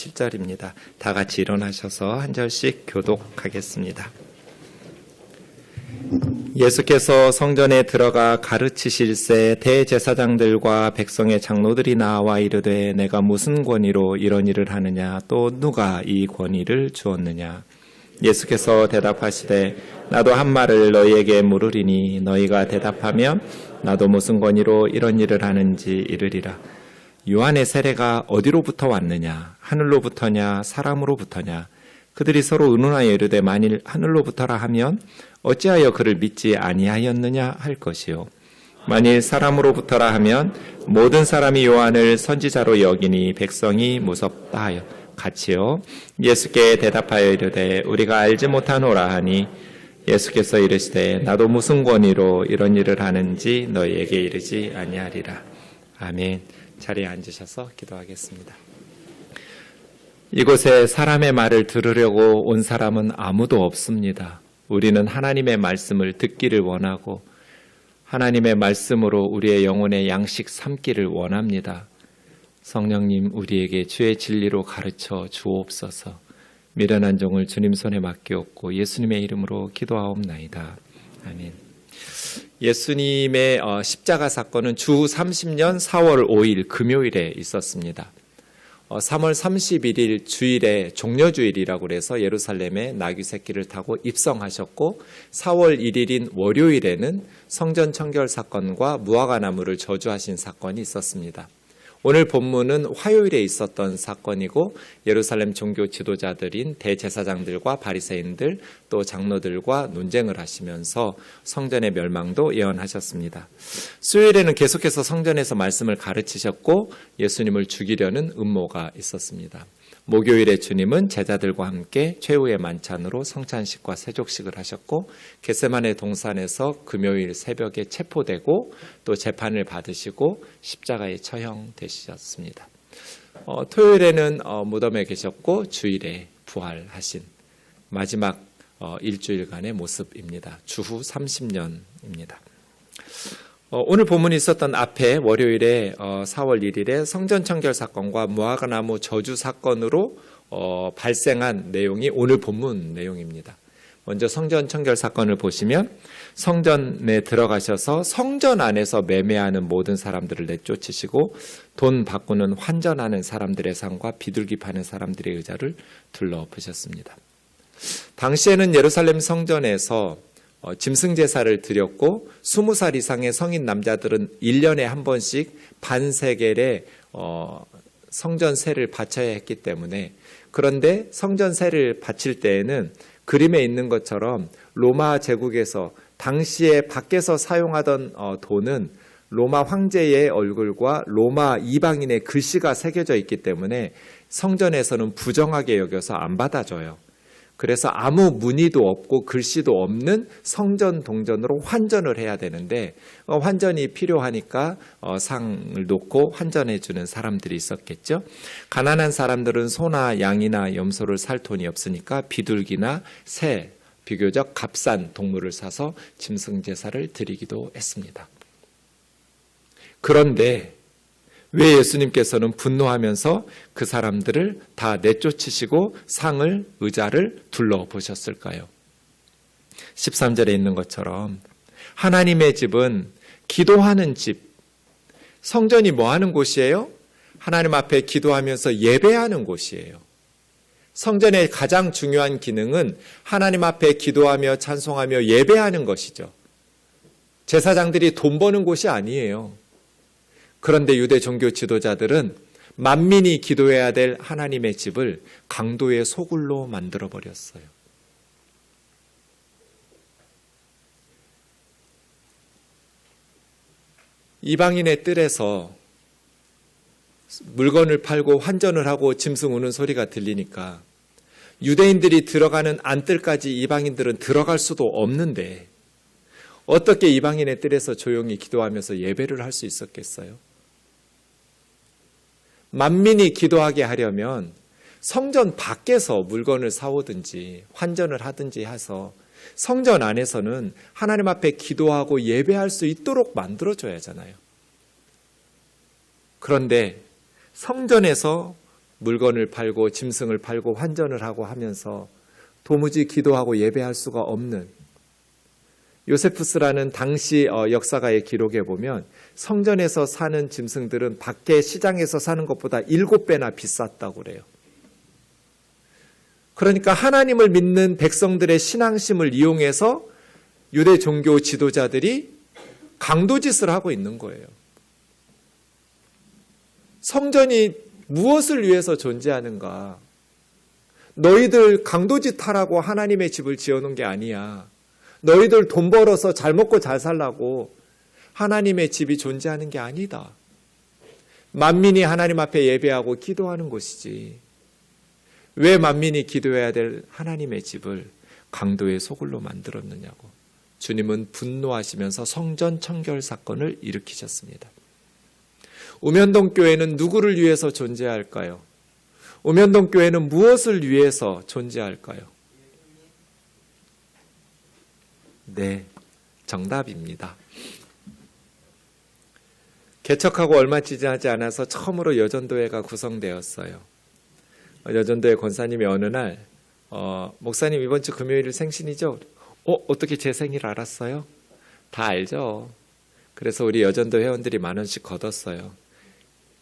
27절입니다. 다 같이 일어나셔서 한 절씩 교독하겠습니다. 예수께서 성전에 들어가 가르치실새 대제사장들과 백성의 장로들이 나와 이르되 내가 무슨 권위로 이런 일을 하느냐 또 누가 이 권위를 주었느냐. 예수께서 대답하시되 나도 한 말을 너희에게 물으리니 너희가 대답하면 나도 무슨 권위로 이런 일을 하는지 이르리라. 요한의 세례가 어디로부터 왔느냐 하늘로부터냐 사람으로부터냐. 그들이 서로 의논하여 이르되 만일 하늘로부터라 하면 어찌하여 그를 믿지 아니하였느냐 할 것이요 만일 사람으로부터라 하면 모든 사람이 요한을 선지자로 여기니 백성이 무섭다 하여 같이요. 예수께 대답하여 이르되 우리가 알지 못하노라 하니 예수께서 이르시되 나도 무슨 권위로 이런 일을 하는지 너희에게 이르지 아니하리라. 아멘. 자리에 앉으셔서 기도하겠습니다. 이곳에 사람의 말을 들으려고 온 사람은 아무도 없습니다. 우리는 하나님의 말씀을 듣기를 원하고 하나님의 말씀으로 우리의 영혼의 양식 삼기를 원합니다. 성령님 우리에게 주의 진리로 가르쳐 주옵소서. 미련한 종을 주님 손에 맡기옵고 예수님의 이름으로 기도하옵나이다. 아멘. 예수님의 십자가 사건은 주 30년 4월 5일 금요일에 있었습니다. 3월 31일 주일에 종려주일이라고 해서 예루살렘에 나귀 새끼를 타고 입성하셨고 4월 1일인 월요일에는 성전 청결 사건과 무화과 나무를 저주하신 사건이 있었습니다. 오늘 본문은 화요일에 있었던 사건이고 예루살렘 종교 지도자들인 대제사장들과 바리새인들 또 장로들과 논쟁을 하시면서 성전의 멸망도 예언하셨습니다. 수요일에는 계속해서 성전에서 말씀을 가르치셨고 예수님을 죽이려는 음모가 있었습니다. 목요일에 주님은 제자들과 함께 최후의 만찬으로 성찬식과 세족식을 하셨고 겟세마네 동산에서 금요일 새벽에 체포되고 또 재판을 받으시고 십자가에 처형되셨습니다. 토요일에는 무덤에 계셨고 주일에 부활하신 마지막 일주일간의 모습입니다. 주후 30년입니다. 오늘 본문이 있었던 앞에 월요일에 4월 1일에 성전 청결 사건과 무화과나무 저주 사건으로 발생한 내용이 오늘 본문 내용입니다. 먼저 성전 청결 사건을 보시면 성전에 들어가셔서 성전 안에서 매매하는 모든 사람들을 내쫓으시고 돈 바꾸는 환전하는 사람들의 상과 비둘기 파는 사람들의 의자를 둘러엎으셨습니다. 당시에는 예루살렘 성전에서 짐승 제사를 드렸고 20살 이상의 성인 남자들은 1년에 한 번씩 반세겔의 성전세를 바쳐야 했기 때문에 그런데 성전세를 바칠 때에는 그림에 있는 것처럼 로마 제국에서 당시에 밖에서 사용하던 돈은 로마 황제의 얼굴과 로마 이방인의 글씨가 새겨져 있기 때문에 성전에서는 부정하게 여겨서 안 받아줘요. 그래서 아무 무늬도 없고 글씨도 없는 성전 동전으로 환전을 해야 되는데 환전이 필요하니까 상을 놓고 환전해 주는 사람들이 있었겠죠. 가난한 사람들은 소나 양이나 염소를 살 돈이 없으니까 비둘기나 새, 비교적 값싼 동물을 사서 짐승 제사를 드리기도 했습니다. 그런데 왜 예수님께서는 분노하면서 그 사람들을 다 내쫓으시고 상을, 의자를 둘러보셨을까요? 13절에 있는 것처럼 하나님의 집은 기도하는 집, 성전이 뭐 하는 곳이에요? 하나님 앞에 기도하면서 예배하는 곳이에요. 성전의 가장 중요한 기능은 하나님 앞에 기도하며 찬송하며 예배하는 것이죠. 제사장들이 돈 버는 곳이 아니에요. 그런데 유대 종교 지도자들은 만민이 기도해야 될 하나님의 집을 강도의 소굴로 만들어버렸어요. 이방인의 뜰에서 물건을 팔고 환전을 하고 짐승 우는 소리가 들리니까 유대인들이 들어가는 안뜰까지 이방인들은 들어갈 수도 없는데 어떻게 이방인의 뜰에서 조용히 기도하면서 예배를 할 수 있었겠어요? 만민이 기도하게 하려면 성전 밖에서 물건을 사오든지 환전을 하든지 해서 성전 안에서는 하나님 앞에 기도하고 예배할 수 있도록 만들어줘야 하잖아요. 그런데 성전에서 물건을 팔고 짐승을 팔고 환전을 하고 하면서 도무지 기도하고 예배할 수가 없는 요세푸스라는 당시 역사가의 기록에 보면 성전에서 사는 짐승들은 밖에 시장에서 사는 것보다 7배나 비쌌다고 그래요. 그러니까 하나님을 믿는 백성들의 신앙심을 이용해서 유대 종교 지도자들이 강도짓을 하고 있는 거예요. 성전이 무엇을 위해서 존재하는가? 너희들 강도짓 하라고 하나님의 집을 지어놓은 게 아니야. 너희들 돈 벌어서 잘 먹고 잘 살라고 하나님의 집이 존재하는 게 아니다. 만민이 하나님 앞에 예배하고 기도하는 곳이지. 왜 만민이 기도해야 될 하나님의 집을 강도의 소굴로 만들었느냐고. 주님은 분노하시면서 성전 청결 사건을 일으키셨습니다. 우면동 교회는 누구를 위해서 존재할까요? 우면동 교회는 무엇을 위해서 존재할까요? 네, 정답입니다. 개척하고 얼마 지나지 않아서 처음으로 여전도회가 구성되었어요. 여전도회 권사님이 어느 날 목사님 이번 주 금요일 생신이죠? 어떻게 제 생일 알았어요? 다 알죠. 그래서 우리 여전도 회원들이 10,000원씩 걷었어요.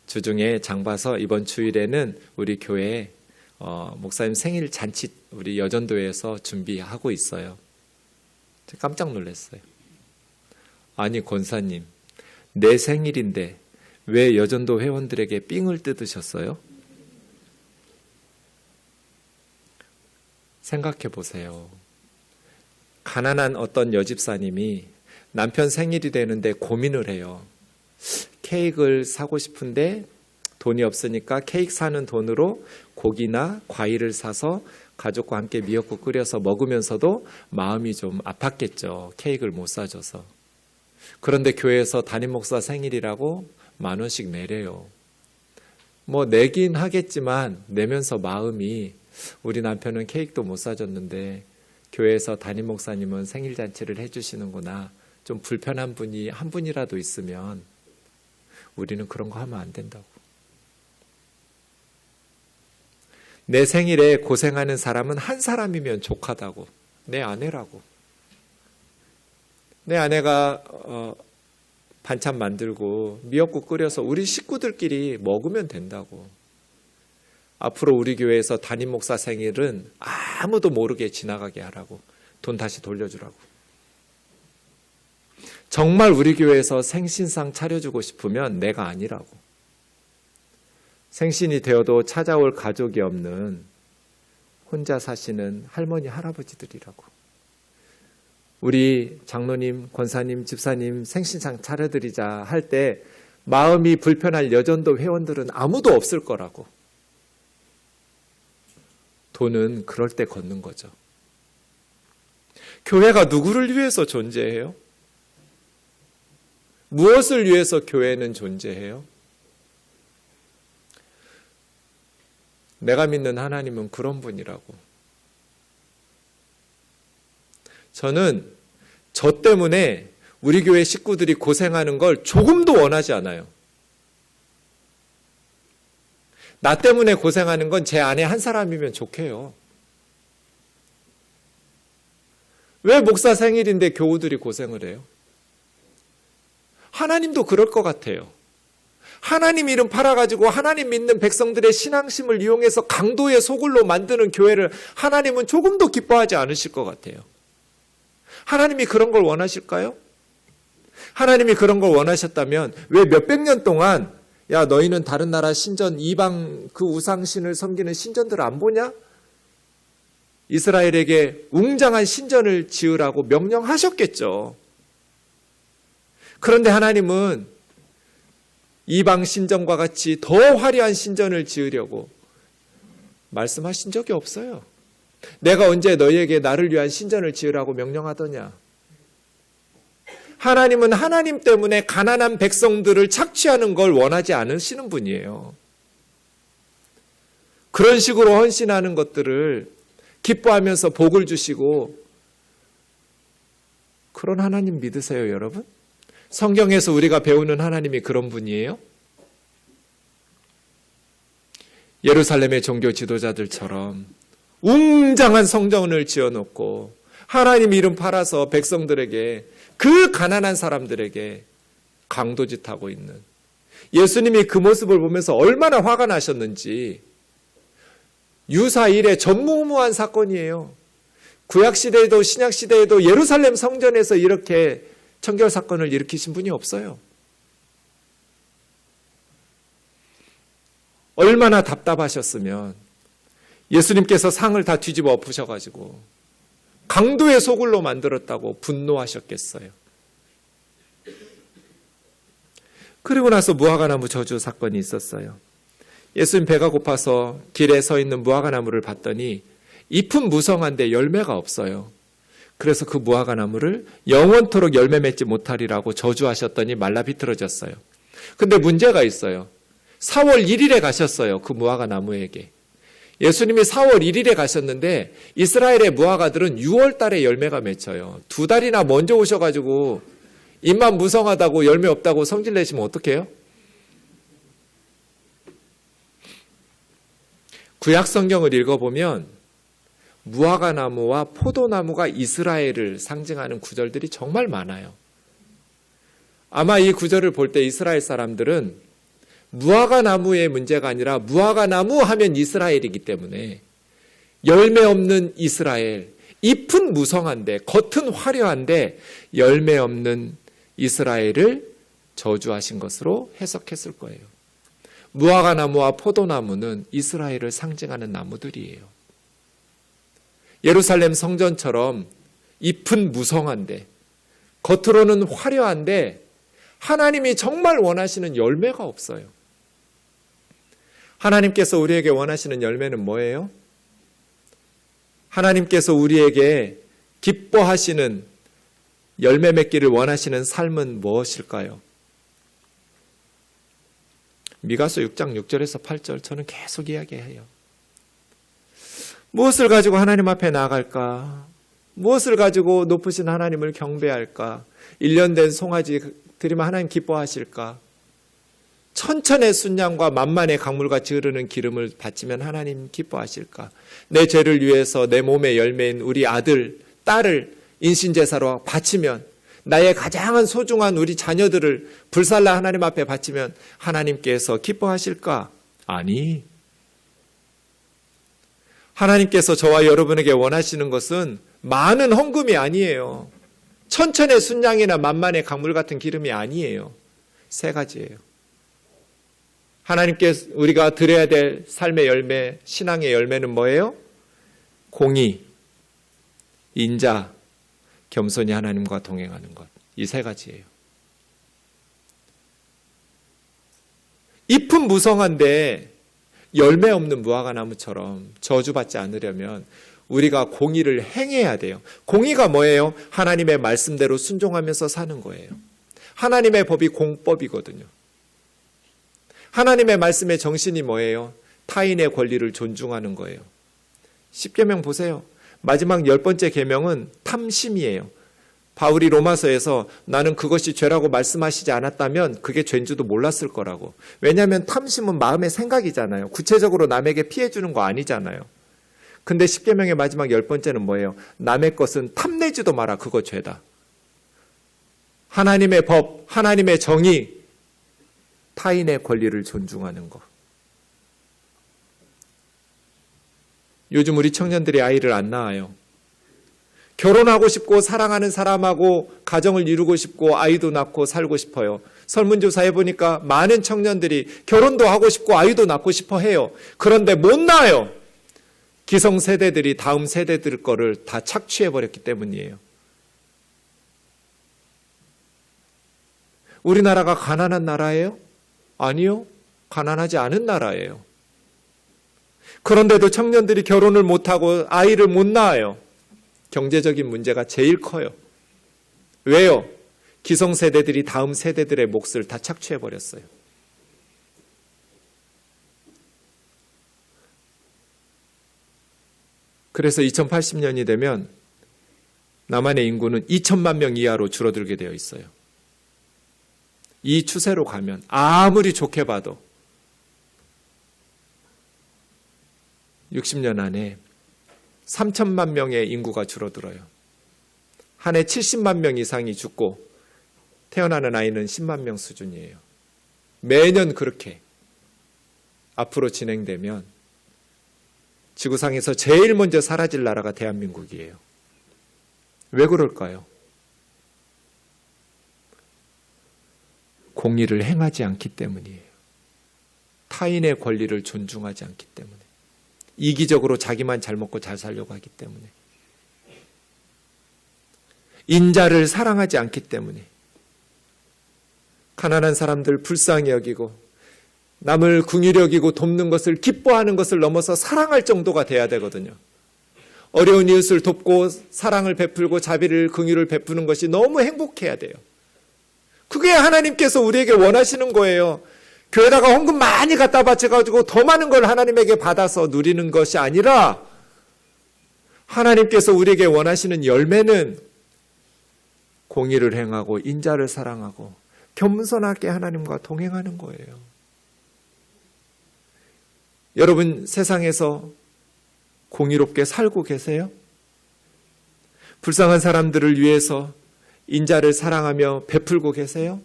주중에 장 봐서 이번 주일에는 우리 교회에 목사님 생일 잔치 우리 여전도회에서 준비하고 있어요. 깜짝 놀랐어요. 아니 권사님, 내 생일인데 왜 여전도 회원들에게 삥을 뜯으셨어요? 생각해 보세요. 가난한 어떤 여집사님이 남편 생일이 되는데 고민을 해요. 케이크를 사고 싶은데 돈이 없으니까 케이크 사는 돈으로 고기나 과일을 사서 가족과 함께 미역국 끓여서 먹으면서도 마음이 좀 아팠겠죠. 케이크를 못 사줘서. 그런데 교회에서 담임 목사 생일이라고 10,000원씩 내래요. 뭐 내긴 하겠지만 내면서 마음이 우리 남편은 케이크도 못 사줬는데 교회에서 담임 목사님은 생일 잔치를 해주시는구나. 좀 불편한 분이 한 분이라도 있으면 우리는 그런 거 하면 안 된다고. 내 생일에 고생하는 사람은 한 사람이면 족하다고. 내 아내라고. 내 아내가 반찬 만들고 미역국 끓여서 우리 식구들끼리 먹으면 된다고. 앞으로 우리 교회에서 담임 목사 생일은 아무도 모르게 지나가게 하라고. 돈 다시 돌려주라고. 정말 우리 교회에서 생신상 차려주고 싶으면 내가 아니라고. 생신이 되어도 찾아올 가족이 없는 혼자 사시는 할머니, 할아버지들이라고. 우리 장로님, 권사님, 집사님 생신상 차려드리자 할 때 마음이 불편할 여전도 회원들은 아무도 없을 거라고. 돈은 그럴 때 걷는 거죠. 교회가 누구를 위해서 존재해요? 무엇을 위해서 교회는 존재해요? 내가 믿는 하나님은 그런 분이라고. 저는 저 때문에 우리 교회 식구들이 고생하는 걸 조금도 원하지 않아요. 나 때문에 고생하는 건 제 아내 한 사람이면 좋게요. 왜 목사 생일인데 교우들이 고생을 해요? 하나님도 그럴 것 같아요. 하나님 이름 팔아가지고 하나님 믿는 백성들의 신앙심을 이용해서 강도의 소굴로 만드는 교회를 하나님은 조금도 기뻐하지 않으실 것 같아요. 하나님이 그런 걸 원하실까요? 하나님이 그런 걸 원하셨다면 왜 몇백 년 동안 야 너희는 다른 나라 신전 이방 그 우상신을 섬기는 신전들을 안 보냐? 이스라엘에게 웅장한 신전을 지으라고 명령하셨겠죠. 그런데 하나님은 이방 신전과 같이 더 화려한 신전을 지으려고 말씀하신 적이 없어요. 내가 언제 너희에게 나를 위한 신전을 지으라고 명령하더냐. 하나님은 하나님 때문에 가난한 백성들을 착취하는 걸 원하지 않으시는 분이에요. 그런 식으로 헌신하는 것들을 기뻐하면서 복을 주시고 그런 하나님 믿으세요, 여러분? 성경에서 우리가 배우는 하나님이 그런 분이에요? 예루살렘의 종교 지도자들처럼 웅장한 성전을 지어놓고 하나님 이름 팔아서 백성들에게, 그 가난한 사람들에게 강도짓하고 있는, 예수님이 그 모습을 보면서 얼마나 화가 나셨는지. 유사일의 전무후무한 사건이에요. 구약시대에도 신약시대에도 예루살렘 성전에서 이렇게 청결 사건을 일으키신 분이 없어요. 얼마나 답답하셨으면 예수님께서 상을 다 뒤집어 엎으셔가지고 강도의 소굴로 만들었다고 분노하셨겠어요. 그리고 나서 무화과나무 저주 사건이 있었어요. 예수님 배가 고파서 길에 서 있는 무화과나무를 봤더니 잎은 무성한데 열매가 없어요. 그래서 그 무화과나무를 영원토록 열매 맺지 못하리라고 저주하셨더니 말라 비틀어졌어요. 근데 문제가 있어요. 4월 1일에 가셨어요. 그 무화과나무에게. 예수님이 4월 1일에 가셨는데 이스라엘의 무화과들은 6월 달에 열매가 맺혀요. 2달이나 먼저 오셔가지고 잎만 무성하다고 열매 없다고 성질 내시면 어떡해요? 구약 성경을 읽어보면 무화과나무와 포도나무가 이스라엘을 상징하는 구절들이 정말 많아요. 아마 이 구절을 볼 때 이스라엘 사람들은 무화과나무의 문제가 아니라 무화과나무 하면 이스라엘이기 때문에 열매 없는 이스라엘, 잎은 무성한데 겉은 화려한데 열매 없는 이스라엘을 저주하신 것으로 해석했을 거예요. 무화과나무와 포도나무는 이스라엘을 상징하는 나무들이에요. 예루살렘 성전처럼 잎은 무성한데 겉으로는 화려한데 하나님이 정말 원하시는 열매가 없어요. 하나님께서 우리에게 원하시는 열매는 뭐예요? 하나님께서 우리에게 기뻐하시는 열매 맺기를 원하시는 삶은 무엇일까요? 미가서 6장 6절에서 8절 저는 계속 이야기해요. 무엇을 가지고 하나님 앞에 나아갈까? 무엇을 가지고 높으신 하나님을 경배할까? 1년 된 송아지 드리면 하나님 기뻐하실까? 천천의 순양과 만만의 강물같이 흐르는 기름을 바치면 하나님 기뻐하실까? 내 죄를 위해서 내 몸의 열매인 우리 아들, 딸을 인신제사로 바치면, 나의 가장 소중한 우리 자녀들을 불살라 하나님 앞에 바치면 하나님께서 기뻐하실까? 아니, 하나님께서 저와 여러분에게 원하시는 것은 많은 헌금이 아니에요. 천천의 순양이나 만만의 강물 같은 기름이 아니에요. 3가지예요. 하나님께 우리가 드려야 될 삶의 열매, 신앙의 열매는 뭐예요? 공의, 인자, 겸손히 하나님과 동행하는 것. 이 3가지예요. 잎은 무성한데 열매 없는 무화과나무처럼 저주받지 않으려면 우리가 공의를 행해야 돼요. 공의가 뭐예요? 하나님의 말씀대로 순종하면서 사는 거예요. 하나님의 법이 공법이거든요. 하나님의 말씀의 정신이 뭐예요? 타인의 권리를 존중하는 거예요. 10계명 보세요. 마지막 10번째 계명은 탐심이에요. 바울이 로마서에서 나는 그것이 죄라고 말씀하시지 않았다면 그게 죄인지도 몰랐을 거라고. 왜냐하면 탐심은 마음의 생각이잖아요. 구체적으로 남에게 피해 주는 거 아니잖아요. 근데 10계명의 마지막 10번째는 뭐예요? 남의 것은 탐내지도 마라. 그거 죄다. 하나님의 법, 하나님의 정의, 타인의 권리를 존중하는 것. 요즘 우리 청년들이 아이를 안 낳아요. 결혼하고 싶고 사랑하는 사람하고 가정을 이루고 싶고 아이도 낳고 살고 싶어요. 설문조사해 보니까 많은 청년들이 결혼도 하고 싶고 아이도 낳고 싶어 해요. 그런데 못 낳아요. 기성세대들이 다음 세대들 거를 다 착취해버렸기 때문이에요. 우리나라가 가난한 나라예요? 아니요. 가난하지 않은 나라예요. 그런데도 청년들이 결혼을 못하고 아이를 못 낳아요. 경제적인 문제가 제일 커요. 왜요? 기성세대들이 다음 세대들의 몫을 다 착취해버렸어요. 그래서 2080년이 되면 남한의 인구는 2천만 명 이하로 줄어들게 되어 있어요. 이 추세로 가면 아무리 좋게 봐도 60년 안에 3천만 명의 인구가 줄어들어요. 한 해 70만 명 이상이 죽고 태어나는 아이는 10만 명 수준이에요. 매년 그렇게 앞으로 진행되면 지구상에서 제일 먼저 사라질 나라가 대한민국이에요. 왜 그럴까요? 공의를 행하지 않기 때문이에요. 타인의 권리를 존중하지 않기 때문에. 이기적으로 자기만 잘 먹고 잘 살려고 하기 때문에. 인자를 사랑하지 않기 때문에. 가난한 사람들 불쌍히 여기고 남을 긍휼히 여기고 돕는 것을 기뻐하는 것을 넘어서 사랑할 정도가 돼야 되거든요. 어려운 이웃을 돕고 사랑을 베풀고 자비를 긍휼을 베푸는 것이 너무 행복해야 돼요. 그게 하나님께서 우리에게 원하시는 거예요. 교회다가 헌금 많이 갖다 바쳐가지고 더 많은 걸 하나님에게 받아서 누리는 것이 아니라 하나님께서 우리에게 원하시는 열매는 공의를 행하고 인자를 사랑하고 겸손하게 하나님과 동행하는 거예요. 여러분 세상에서 공의롭게 살고 계세요? 불쌍한 사람들을 위해서 인자를 사랑하며 베풀고 계세요?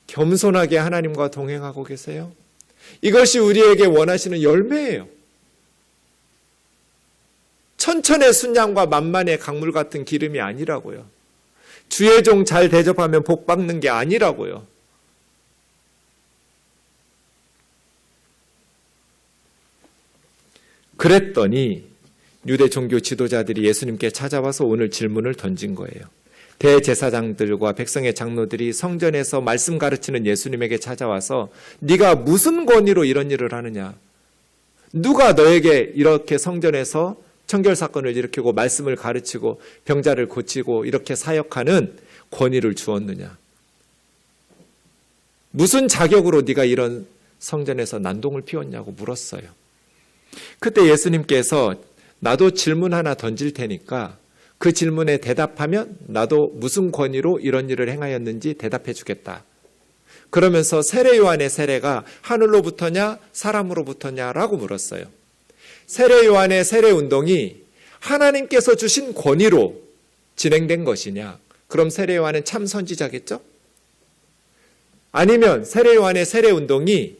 겸손하게 하나님과 동행하고 계세요? 이것이 우리에게 원하시는 열매예요. 천천의 순양과 만만의 강물 같은 기름이 아니라고요. 주의 종 잘 대접하면 복 받는 게 아니라고요. 그랬더니 유대 종교 지도자들이 예수님께 찾아와서 오늘 질문을 던진 거예요. 대제사장들과 백성의 장로들이 성전에서 말씀 가르치는 예수님에게 찾아와서 네가 무슨 권위로 이런 일을 하느냐? 누가 너에게 이렇게 성전에서 청결 사건을 일으키고 말씀을 가르치고 병자를 고치고 이렇게 사역하는 권위를 주었느냐? 무슨 자격으로 네가 이런 성전에서 난동을 피웠냐고 물었어요. 그때 예수님께서 나도 질문 하나 던질 테니까 그 질문에 대답하면 나도 무슨 권위로 이런 일을 행하였는지 대답해 주겠다. 그러면서 세례 요한의 세례가 하늘로부터냐 사람으로부터냐라고 물었어요. 세례 요한의 세례 운동이 하나님께서 주신 권위로 진행된 것이냐? 그럼 세례 요한은 참 선지자겠죠? 아니면 세례 요한의 세례 운동이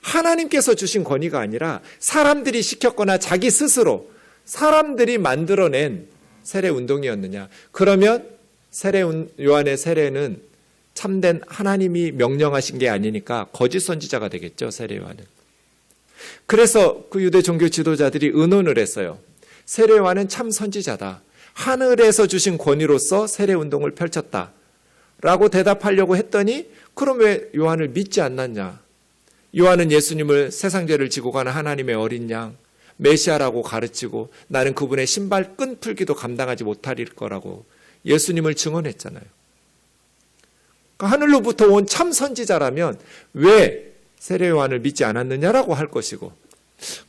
하나님께서 주신 권위가 아니라 사람들이 시켰거나 자기 스스로 사람들이 만들어낸 세례 운동이었느냐? 그러면 세례 요한의 세례는 참된 하나님이 명령하신 게 아니니까 거짓 선지자가 되겠죠, 세례 요한은. 그래서 그 유대 종교 지도자들이 의논을 했어요. 세례 요한은 참 선지자다. 하늘에서 주신 권위로서 세례 운동을 펼쳤다. 라고 대답하려고 했더니 그럼 왜 요한을 믿지 않았냐? 요한은 예수님을 세상 죄를 지고 가는 하나님의 어린 양, 메시아라고 가르치고 나는 그분의 신발 끈 풀기도 감당하지 못할 거라고 예수님을 증언했잖아요. 그러니까 하늘로부터 온 참 선지자라면 왜 세례 요한을 믿지 않았느냐라고 할 것이고,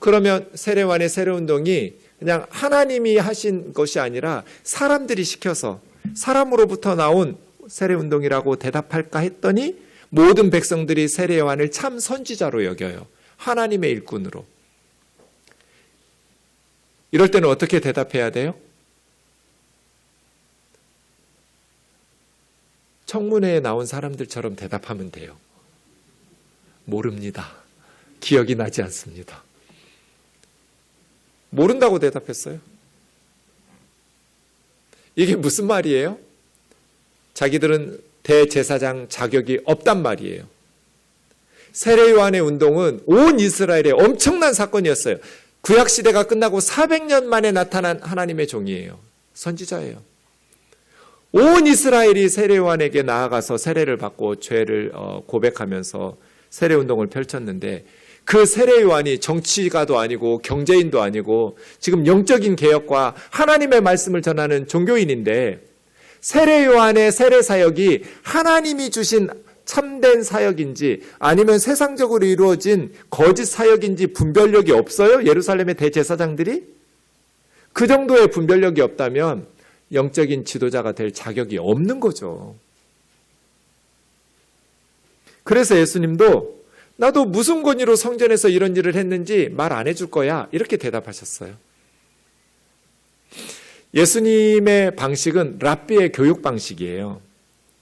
그러면 세례 요한의 세례 운동이 그냥 하나님이 하신 것이 아니라 사람들이 시켜서 사람으로부터 나온 세례 운동이라고 대답할까 했더니 모든 백성들이 세례 요한을 참 선지자로 여겨요. 하나님의 일꾼으로. 이럴 때는 어떻게 대답해야 돼요? 청문회에 나온 사람들처럼 대답하면 돼요. 모릅니다. 기억이 나지 않습니다. 모른다고 대답했어요. 이게 무슨 말이에요? 자기들은 대제사장 자격이 없단 말이에요. 세례 요한의 운동은 온 이스라엘의 엄청난 사건이었어요. 구약시대가 끝나고 400년 만에 나타난 하나님의 종이에요. 선지자예요. 온 이스라엘이 세례 요한에게 나아가서 세례를 받고 죄를 고백하면서 세례운동을 펼쳤는데 그 세례 요한이 정치가도 아니고 경제인도 아니고 지금 영적인 개혁과 하나님의 말씀을 전하는 종교인인데 세례 요한의 세례 사역이 하나님이 주신 참된 사역인지 아니면 세상적으로 이루어진 거짓 사역인지 분별력이 없어요? 예루살렘의 대제사장들이? 그 정도의 분별력이 없다면 영적인 지도자가 될 자격이 없는 거죠. 그래서 예수님도 나도 무슨 권위로 성전에서 이런 일을 했는지 말 안 해줄 거야. 이렇게 대답하셨어요. 예수님의 방식은 랍비의 교육 방식이에요.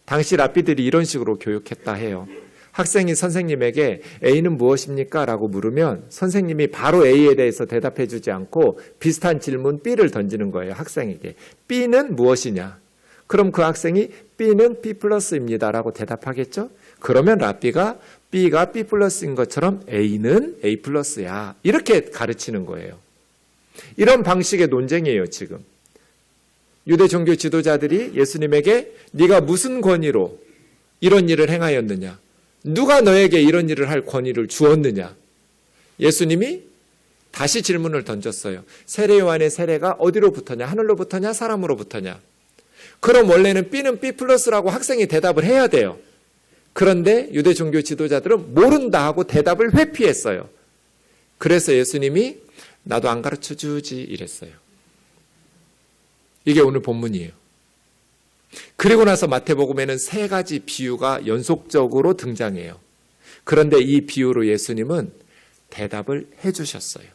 당시 랍비들이 이런 식으로 교육했다 해요. 학생이 선생님에게 A는 무엇입니까? 라고 물으면 선생님이 바로 A에 대해서 대답해 주지 않고 비슷한 질문 B를 던지는 거예요. 학생에게. B는 무엇이냐? 그럼 그 학생이 B는 B 플러스입니다. 라고 대답하겠죠? 그러면 랍비가 B가 B 플러스인 것처럼 A는 A 플러스야. 이렇게 가르치는 거예요. 이런 방식의 논쟁이에요, 지금. 유대 종교 지도자들이 예수님에게 네가 무슨 권위로 이런 일을 행하였느냐? 누가 너에게 이런 일을 할 권위를 주었느냐? 예수님이 다시 질문을 던졌어요. 세례 요한의 세례가 어디로부터냐? 하늘로부터냐? 사람으로부터냐? 그럼 원래는 B는 B 플러스라고 학생이 대답을 해야 돼요. 그런데 유대 종교 지도자들은 모른다 하고 대답을 회피했어요. 그래서 예수님이 나도 안 가르쳐 주지 이랬어요. 이게 오늘 본문이에요. 그리고 나서 마태복음에는 3가지 비유가 연속적으로 등장해요. 그런데 이 비유로 예수님은 대답을 해주셨어요.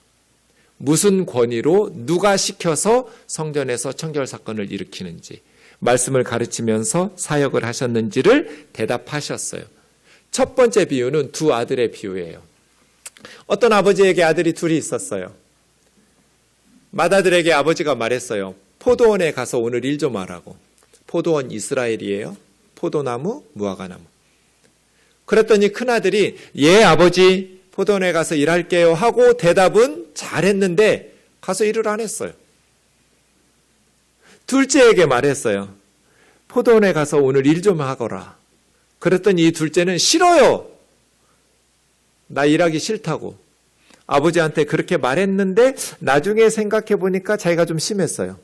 무슨 권위로 누가 시켜서 성전에서 청결 사건을 일으키는지, 말씀을 가르치면서 사역을 하셨는지를 대답하셨어요. 첫 번째 비유는 2 아들의 비유예요. 어떤 아버지에게 아들이 2이 있었어요. 맏아들에게 아버지가 말했어요. 포도원에 가서 오늘 일 좀 하라고. 포도원 이스라엘이에요. 포도나무, 무화과나무. 그랬더니 큰아들이 예 아버지 포도원에 가서 일할게요 하고 대답은 잘했는데 가서 일을 안 했어요. 둘째에게 말했어요. 포도원에 가서 오늘 일 좀 하거라. 그랬더니 이 둘째는 싫어요. 나 일하기 싫다고. 아버지한테 그렇게 말했는데 나중에 생각해 보니까 자기가 좀 심했어요.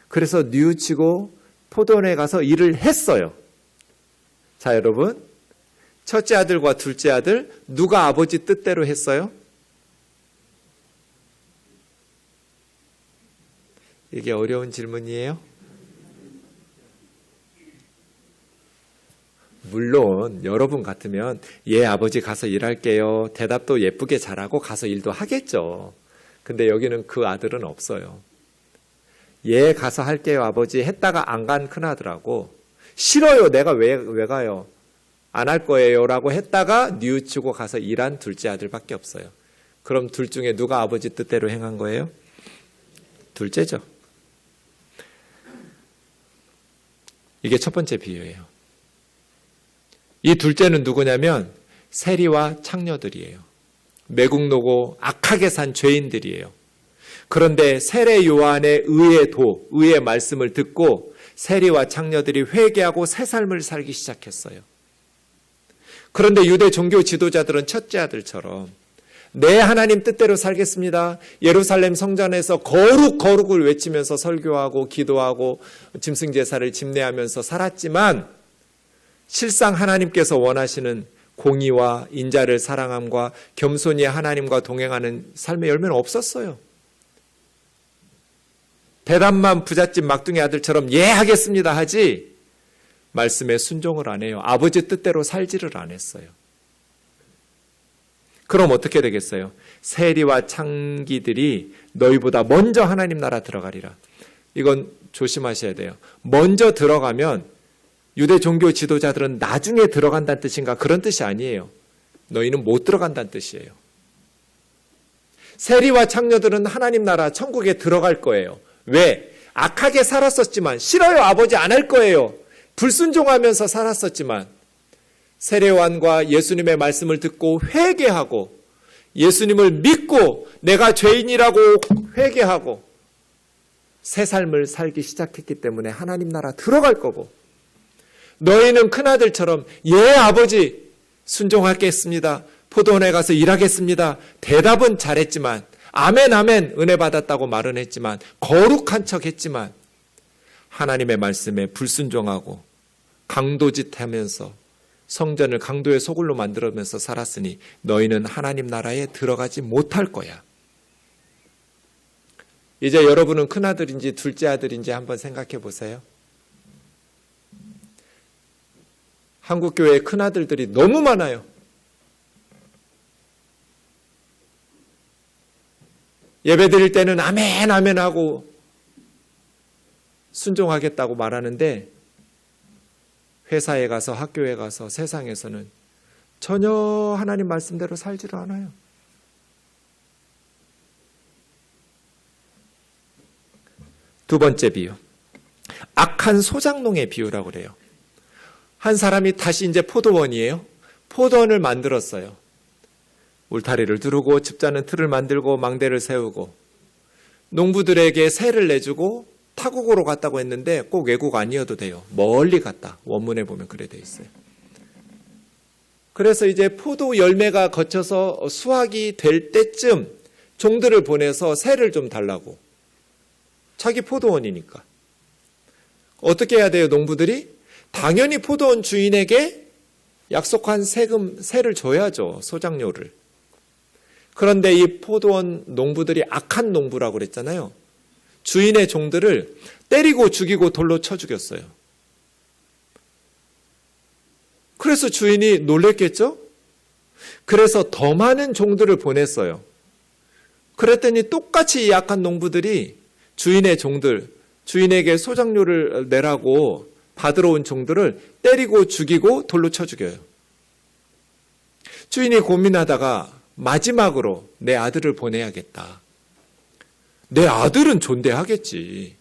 그래서 뉘우치고 포도원에 가서 일을 했어요. 자, 여러분. 첫째 아들과 둘째 아들 누가 아버지 뜻대로 했어요? 이게 어려운 질문이에요. 물론 여러분 같으면 예 아버지 가서 일할게요. 대답도 예쁘게 잘하고 가서 일도 하겠죠. 근데 여기는 그 아들은 없어요. 예 가서 할게요 아버지 했다가 안 간 큰아들하고 싫어요 내가 왜 가요. 안 할 거예요 라고 했다가 뉘우치고 가서 일한 둘째 아들밖에 없어요. 그럼 둘 중에 누가 아버지 뜻대로 행한 거예요? 둘째죠. 이게 첫 번째 비유예요. 이 둘째는 누구냐면 세리와 창녀들이에요. 매국노고 악하게 산 죄인들이에요. 그런데 세례 요한의 의의 말씀을 듣고 세리와 창녀들이 회개하고 새 삶을 살기 시작했어요. 그런데 유대 종교 지도자들은 첫째 아들처럼 내 하나님 뜻대로 살겠습니다. 예루살렘 성전에서 거룩을 외치면서 설교하고 기도하고 짐승 제사를 집례하면서 살았지만 실상 하나님께서 원하시는 공의와 인자를 사랑함과 겸손히 하나님과 동행하는 삶의 열매는 없었어요. 대답만 부잣집 막둥이 아들처럼 예 하겠습니다 하지 말씀에 순종을 안 해요. 아버지 뜻대로 살지를 안 했어요. 그럼 어떻게 되겠어요? 세리와 창기들이 너희보다 먼저 하나님 나라 들어가리라. 이건 조심하셔야 돼요. 먼저 들어가면 유대 종교 지도자들은 나중에 들어간다는 뜻인가? 그런 뜻이 아니에요. 너희는 못 들어간다는 뜻이에요. 세리와 창녀들은 하나님 나라 천국에 들어갈 거예요. 왜? 악하게 살았었지만 싫어요 아버지 안 할 거예요. 불순종하면서 살았었지만 세례요한과 예수님의 말씀을 듣고 회개하고 예수님을 믿고 내가 죄인이라고 회개하고 새 삶을 살기 시작했기 때문에 하나님 나라 들어갈 거고 너희는 큰아들처럼 예 아버지 순종하겠습니다. 포도원에 가서 일하겠습니다. 대답은 잘했지만 아멘 아멘 은혜 받았다고 말은 했지만 거룩한 척 했지만 하나님의 말씀에 불순종하고 강도짓하면서 성전을 강도의 소굴로 만들면서 살았으니 너희는 하나님 나라에 들어가지 못할 거야. 이제 여러분은 큰아들인지 둘째 아들인지 한번 생각해 보세요. 한국교회의 큰아들들이 너무 많아요. 예배 드릴 때는 아멘 아멘 하고 순종하겠다고 말하는데 회사에 가서 학교에 가서 세상에서는 전혀 하나님 말씀대로 살지를 않아요. 두 번째 비유. 악한 소작농의 비유라고 그래요. 한 사람이 다시 이제 포도원이에요. 포도원을 만들었어요. 울타리를 두르고 집자는 틀을 만들고 망대를 세우고 농부들에게 세를 내주고 타국으로 갔다고 했는데 꼭 외국 아니어도 돼요. 멀리 갔다. 원문에 보면 그래 돼 있어요. 그래서 이제 포도 열매가 거쳐서 수확이 될 때쯤 종들을 보내서 세를 좀 달라고. 자기 포도원이니까. 어떻게 해야 돼요, 농부들이? 당연히 포도원 주인에게 약속한 세를 줘야죠, 소작료를. 그런데 이 포도원 농부들이 악한 농부라고 그랬잖아요. 주인의 종들을 때리고 죽이고 돌로 쳐 죽였어요. 그래서 주인이 놀랬겠죠? 그래서 더 많은 종들을 보냈어요. 그랬더니 똑같이 이 악한 농부들이 주인의 종들, 주인에게 소작료를 내라고 받으러 온 종들을 때리고 죽이고 돌로 쳐 죽여요. 주인이 고민하다가 마지막으로 내 아들을 보내야겠다. 내 아들은 존대하겠지.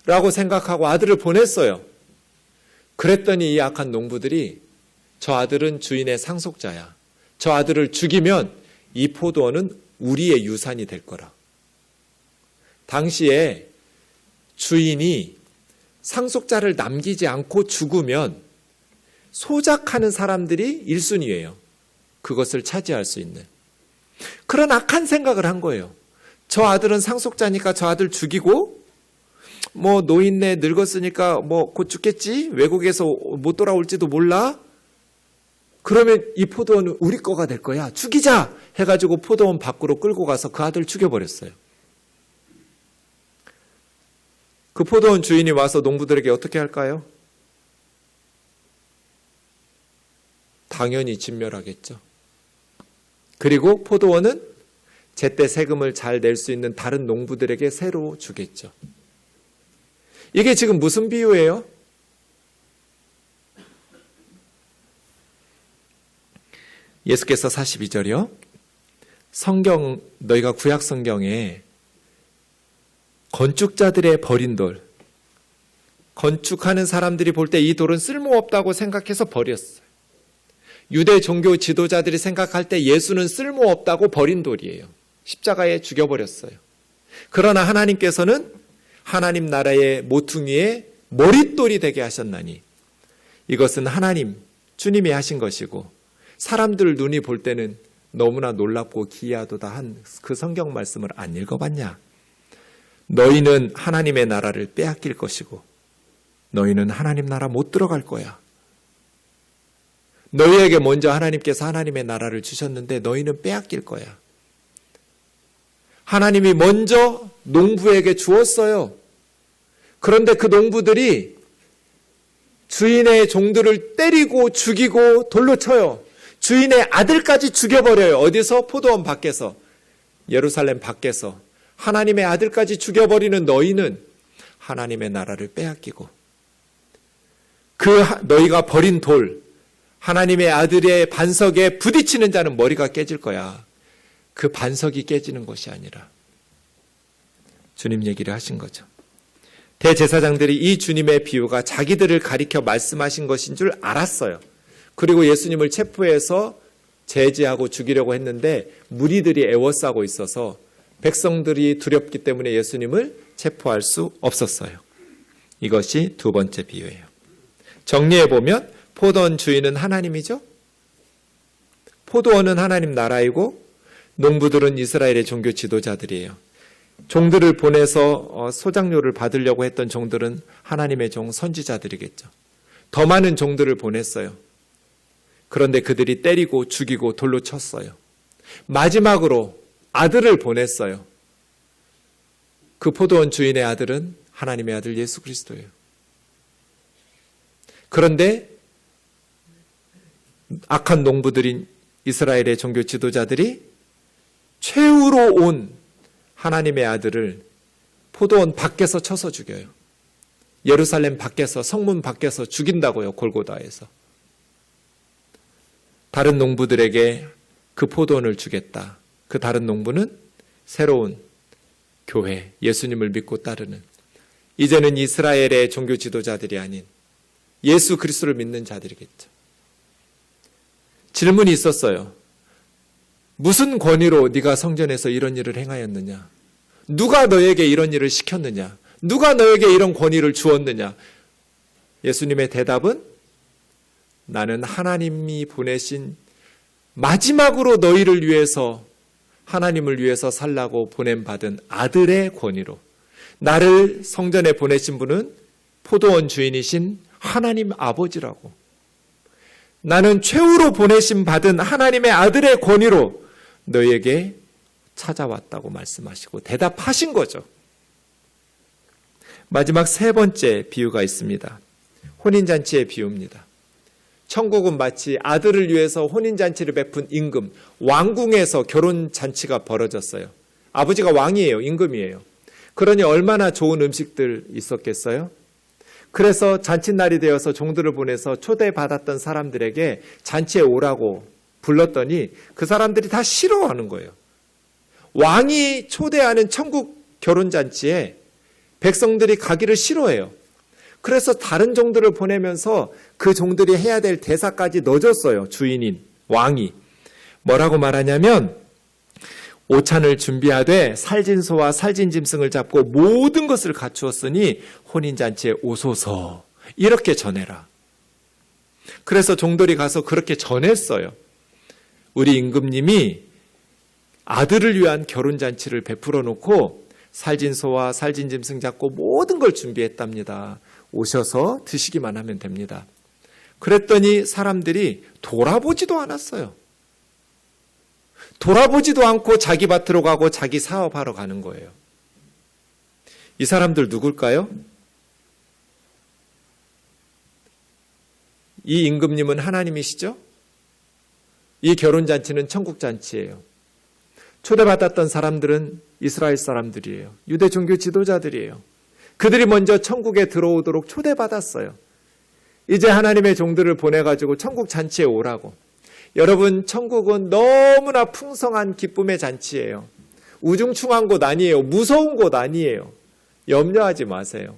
라고 생각하고 아들을 보냈어요. 그랬더니 이 악한 농부들이 저 아들은 주인의 상속자야. 저 아들을 죽이면 이 포도원은 우리의 유산이 될 거라. 당시에 주인이 상속자를 남기지 않고 죽으면 소작하는 사람들이 1순위예요. 그것을 차지할 수 있는. 그런 악한 생각을 한 거예요. 저 아들은 상속자니까 저 아들 죽이고 노인네 늙었으니까 곧 죽겠지? 외국에서 못 돌아올지도 몰라? 그러면 이 포도원은 우리 거가 될 거야. 죽이자! 해가지고 포도원 밖으로 끌고 가서 그 아들 죽여버렸어요. 그 포도원 주인이 와서 농부들에게 어떻게 할까요? 당연히 진멸하겠죠. 그리고 포도원은 제때 세금을 잘 낼 수 있는 다른 농부들에게 새로 주겠죠. 이게 지금 무슨 비유예요? 예수께서 42절이요. 너희가 구약 성경에 건축자들의 버린 돌, 건축하는 사람들이 볼 때 이 돌은 쓸모없다고 생각해서 버렸어요. 유대 종교 지도자들이 생각할 때 예수는 쓸모없다고 버린 돌이에요. 십자가에 죽여버렸어요. 그러나 하나님께서는 하나님 나라의 모퉁이에 머릿돌이 되게 하셨나니 이것은 하나님, 주님이 하신 것이고 사람들 눈이 볼 때는 너무나 놀랍고 기이하도다 한 그 성경 말씀을 안 읽어봤냐? 너희는 하나님의 나라를 빼앗길 것이고 너희는 하나님 나라 못 들어갈 거야. 너희에게 먼저 하나님께서 하나님의 나라를 주셨는데 너희는 빼앗길 거야. 하나님이 먼저 농부에게 주었어요. 그런데 그 농부들이 주인의 종들을 때리고 죽이고 돌로 쳐요. 주인의 아들까지 죽여버려요. 어디서? 포도원 밖에서, 예루살렘 밖에서 하나님의 아들까지 죽여버리는 너희는 하나님의 나라를 빼앗기고 너희가 버린 돌, 하나님의 아들의 반석에 부딪히는 자는 머리가 깨질 거야. 그 반석이 깨지는 것이 아니라 주님 얘기를 하신 거죠. 대제사장들이 이 주님의 비유가 자기들을 가리켜 말씀하신 것인 줄 알았어요. 그리고 예수님을 체포해서 제지하고 죽이려고 했는데 무리들이 애워싸고 있어서 백성들이 두렵기 때문에 예수님을 체포할 수 없었어요. 이것이 두 번째 비유예요. 정리해보면 포도원 주인은 하나님이죠. 포도원은 하나님 나라이고 농부들은 이스라엘의 종교 지도자들이에요. 종들을 보내서 소작료를 받으려고 했던 종들은 하나님의 종 선지자들이겠죠. 더 많은 종들을 보냈어요. 그런데 그들이 때리고 죽이고 돌로 쳤어요. 마지막으로 아들을 보냈어요. 그 포도원 주인의 아들은 하나님의 아들 예수 그리스도예요. 그런데 악한 농부들인 이스라엘의 종교 지도자들이 최후로 온 하나님의 아들을 포도원 밖에서 쳐서 죽여요. 예루살렘 밖에서, 성문 밖에서 죽인다고요. 골고다에서. 다른 농부들에게 그 포도원을 주겠다. 그 다른 농부는 새로운 교회, 예수님을 믿고 따르는, 이제는 이스라엘의 종교 지도자들이 아닌 예수 그리스도를 믿는 자들이겠죠. 질문이 있었어요. 무슨 권위로 네가 성전에서 이런 일을 행하였느냐? 누가 너에게 이런 일을 시켰느냐? 누가 너에게 이런 권위를 주었느냐? 예수님의 대답은 나는 하나님이 보내신 마지막으로 너희를 위해서, 하나님을 위해서 살라고 보냄받은 아들의 권위로, 나를 성전에 보내신 분은 포도원 주인이신 하나님 아버지라고, 나는 최후로 보내심 받은 하나님의 아들의 권위로 너희에게 찾아왔다고 말씀하시고 대답하신 거죠. 마지막 세 번째 비유가 있습니다. 혼인잔치의 비유입니다. 천국은 마치 아들을 위해서 혼인잔치를 베푼 임금, 왕궁에서 결혼잔치가 벌어졌어요. 아버지가 왕이에요. 임금이에요. 그러니 얼마나 좋은 음식들 있었겠어요? 그래서 잔칫날이 되어서 종들을 보내서 초대받았던 사람들에게 잔치에 오라고 불렀더니 그 사람들이 다 싫어하는 거예요. 왕이 초대하는 천국 결혼잔치에 백성들이 가기를 싫어해요. 그래서 다른 종들을 보내면서 그 종들이 해야 될 대사까지 넣어줬어요. 주인인 왕이. 뭐라고 말하냐면 오찬을 준비하되 살진소와 살진짐승을 잡고 모든 것을 갖추었으니 혼인잔치에 오소서, 이렇게 전해라. 그래서 종들이 가서 그렇게 전했어요. 우리 임금님이 아들을 위한 결혼잔치를 베풀어 놓고 살진소와 살진짐승 잡고 모든 걸 준비했답니다. 오셔서 드시기만 하면 됩니다. 그랬더니 사람들이 돌아보지도 않았어요. 돌아보지도 않고 자기 밭으로 가고 자기 사업하러 가는 거예요. 이 사람들 누굴까요? 이 임금님은 하나님이시죠? 이 결혼잔치는 천국잔치예요. 초대받았던 사람들은 이스라엘 사람들이에요. 유대 종교 지도자들이에요. 그들이 먼저 천국에 들어오도록 초대받았어요. 이제 하나님의 종들을 보내가지고 천국 잔치에 오라고. 여러분, 천국은 너무나 풍성한 기쁨의 잔치예요. 우중충한 곳 아니에요. 무서운 곳 아니에요. 염려하지 마세요.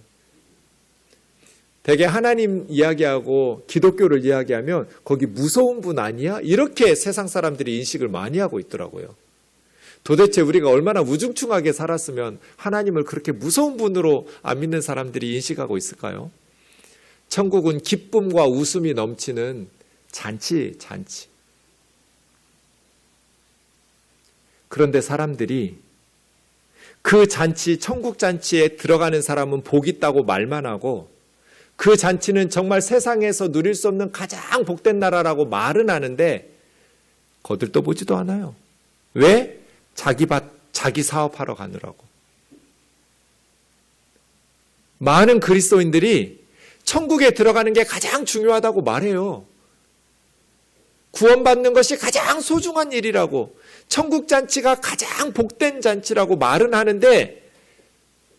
되게 하나님 이야기하고 기독교를 이야기하면 거기 무서운 분 아니야? 이렇게 세상 사람들이 인식을 많이 하고 있더라고요. 도대체 우리가 얼마나 우중충하게 살았으면 하나님을 그렇게 무서운 분으로 안 믿는 사람들이 인식하고 있을까요? 천국은 기쁨과 웃음이 넘치는 잔치. 그런데 사람들이 그 잔치, 천국 잔치에 들어가는 사람은 복 있다고 말만 하고 그 잔치는 정말 세상에서 누릴 수 없는 가장 복된 나라라고 말은 하는데 거들떠보지도 않아요. 왜? 자기 밭, 자기 사업하러 가느라고. 많은 그리스도인들이 천국에 들어가는 게 가장 중요하다고 말해요. 구원받는 것이 가장 소중한 일이라고, 천국 잔치가 가장 복된 잔치라고 말은 하는데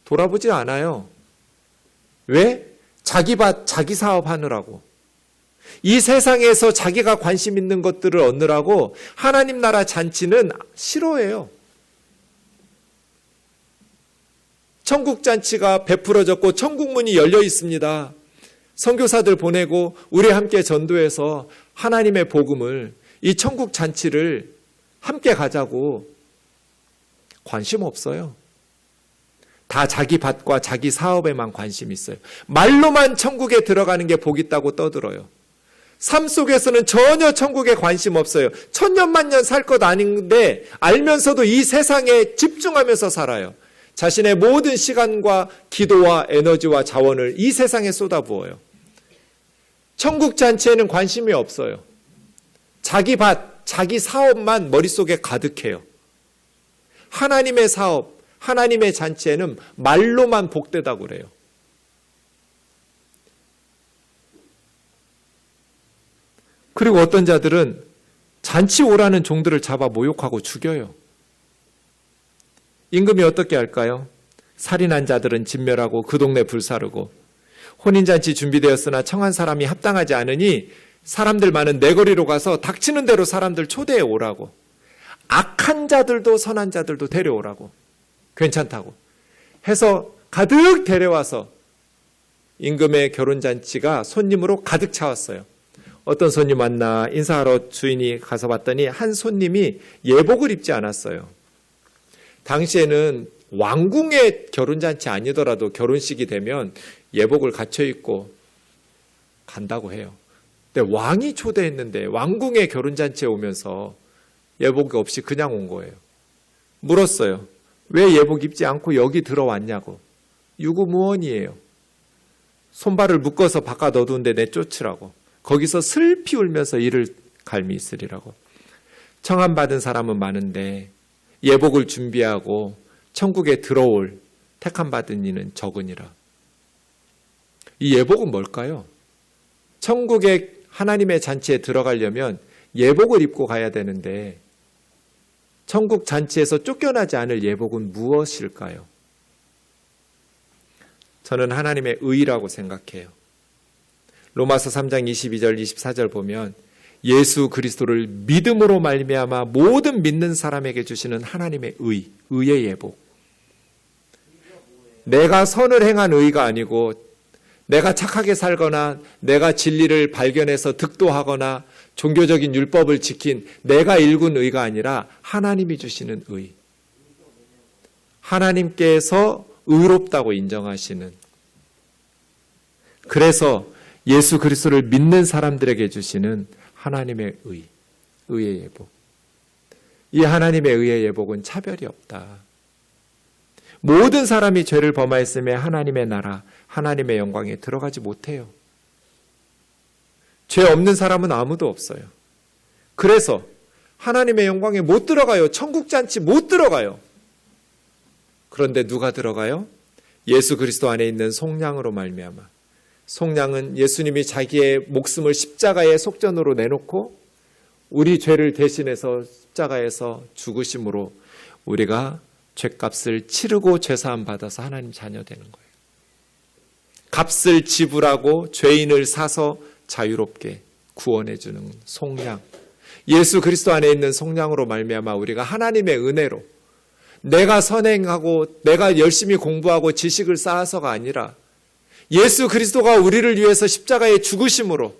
돌아보지 않아요. 왜? 자기 밭, 자기 사업하느라고. 이 세상에서 자기가 관심 있는 것들을 얻느라고 하나님 나라 잔치는 싫어해요. 천국 잔치가 베풀어졌고 천국 문이 열려 있습니다. 선교사들 보내고 우리 함께 전도해서 하나님의 복음을, 이 천국 잔치를 함께 가자고 관심 없어요. 다 자기 밭과 자기 사업에만 관심이 있어요. 말로만 천국에 들어가는 게 복 있다고 떠들어요. 삶 속에서는 전혀 천국에 관심 없어요. 천년만년 살 것 아닌데 알면서도 이 세상에 집중하면서 살아요. 자신의 모든 시간과 기도와 에너지와 자원을 이 세상에 쏟아부어요. 천국 잔치에는 관심이 없어요. 자기 밭, 자기 사업만 머릿속에 가득해요. 하나님의 사업, 하나님의 잔치에는 말로만 복되다고 그래요. 그리고 어떤 자들은 잔치 오라는 종들을 잡아 모욕하고 죽여요. 임금이 어떻게 할까요? 살인한 자들은 진멸하고 그 동네 불사르고, 혼인잔치 준비되었으나 청한 사람이 합당하지 않으니 사람들 많은 내거리로 가서 닥치는 대로 사람들 초대해 오라고, 악한 자들도 선한 자들도 데려오라고, 괜찮다고 해서 가득 데려와서 임금의 결혼잔치가 손님으로 가득 차왔어요. 어떤 손님 왔나 인사하러 주인이 가서 봤더니 한 손님이 예복을 입지 않았어요. 당시에는 왕궁의 결혼잔치 아니더라도 결혼식이 되면 예복을 갖춰 입고 간다고 해요. 근데 왕이 초대했는데 왕궁의 결혼잔치에 오면서 예복 없이 그냥 온 거예요. 물었어요. 왜 예복 입지 않고 여기 들어왔냐고. 유구무원이에요. 손발을 묶어서 바깥 어두운 데 내쫓으라고. 거기서 슬피 울면서 이를 갈미 있으리라고. 청함받은 사람은 많은데 예복을 준비하고 천국에 들어올 택함받은 이는 적으니라. 이 예복은 뭘까요? 천국에 하나님의 잔치에 들어가려면 예복을 입고 가야 되는데 천국 잔치에서 쫓겨나지 않을 예복은 무엇일까요? 저는 하나님의 의라고 생각해요. 로마서 3장 22절 24절 보면 예수 그리스도를 믿음으로 말미암아 모든 믿는 사람에게 주시는 하나님의 의의 예복. 내가 선을 행한 의가 아니고 내가 착하게 살거나 내가 진리를 발견해서 득도하거나 종교적인 율법을 지킨 내가 일군 의가 아니라 하나님이 주시는 의. 하나님께서 의롭다고 인정하시는. 그래서 예수 그리스도를 믿는 사람들에게 주시는 하나님의 의의 예복. 이 하나님의 의의 예복은 차별이 없다. 모든 사람이 죄를 범하였음에 하나님의 나라, 하나님의 영광에 들어가지 못해요. 죄 없는 사람은 아무도 없어요. 그래서 하나님의 영광에 못 들어가요. 천국 잔치 못 들어가요. 그런데 누가 들어가요? 예수 그리스도 안에 있는 속량으로 말미암아. 속량은 예수님이 자기의 목숨을 십자가의 속전으로 내놓고 우리 죄를 대신해서 십자가에서 죽으심으로 우리가 죄값을 치르고 죄사함 받아서 하나님 자녀 되는 거예요. 값을 지불하고 죄인을 사서 자유롭게 구원해 주는 속량. 예수 그리스도 안에 있는 속량으로 말미암아 우리가 하나님의 은혜로 내가 선행하고 내가 열심히 공부하고 지식을 쌓아서가 아니라 예수 그리스도가 우리를 위해서 십자가에 죽으심으로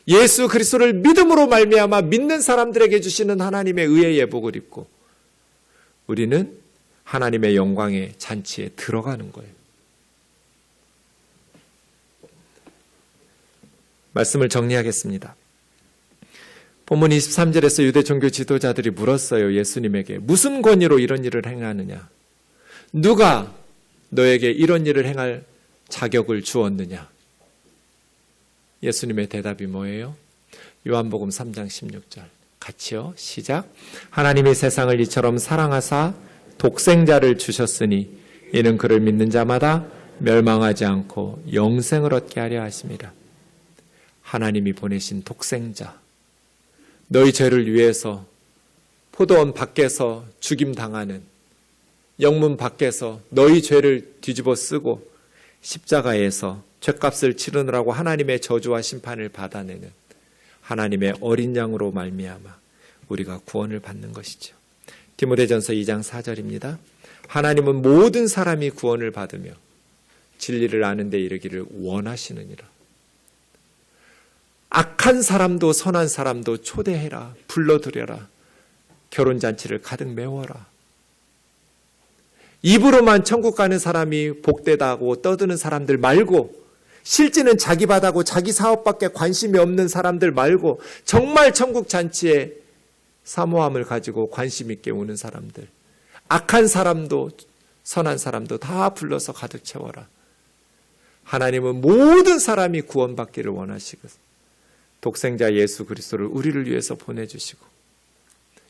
예수 그리스도를 믿음으로 말미암아 믿는 사람들에게 주시는 하나님의 의의 예복을 입고 우리는 하나님의 영광의 잔치에 들어가는 거예요. 말씀을 정리하겠습니다. 본문 23절에서 유대 종교 지도자들이 물었어요. 예수님에게 무슨 권위로 이런 일을 행하느냐? 누가 너에게 이런 일을 행할 자격을 주었느냐? 예수님의 대답이 뭐예요? 요한복음 3장 16절 같이요. 시작. 하나님이 세상을 이처럼 사랑하사 독생자를 주셨으니 이는 그를 믿는 자마다 멸망하지 않고 영생을 얻게 하려 하심이라. 하나님이 보내신 독생자, 너희 죄를 위해서 포도원 밖에서 죽임당하는, 영문 밖에서 너희 죄를 뒤집어 쓰고 십자가에서 죄값을 치르느라고 하나님의 저주와 심판을 받아내는 하나님의 어린 양으로 말미암아 우리가 구원을 받는 것이죠. 디모데전서 2장 4절입니다. 하나님은 모든 사람이 구원을 받으며 진리를 아는 데 이르기를 원하시느니라. 악한 사람도 선한 사람도 초대해라. 불러들여라. 결혼잔치를 가득 메워라. 입으로만 천국 가는 사람이 복되다고 떠드는 사람들 말고 실제는 자기 바다고 자기 사업밖에 관심이 없는 사람들 말고 정말 천국 잔치에 사모함을 가지고 관심 있게 오는 사람들, 악한 사람도 선한 사람도 다 불러서 가득 채워라. 하나님은 모든 사람이 구원받기를 원하시고 독생자 예수 그리스도를 우리를 위해서 보내주시고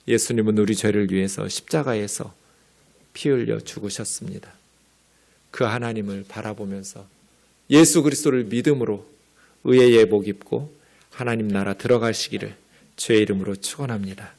예수님은 우리 죄를 위해서 십자가에서 피 흘려 죽으셨습니다. 그 하나님을 바라보면서 예수 그리스도를 믿음으로 의의 예복 입고 하나님 나라 들어가시기를 주의 이름으로 축원합니다.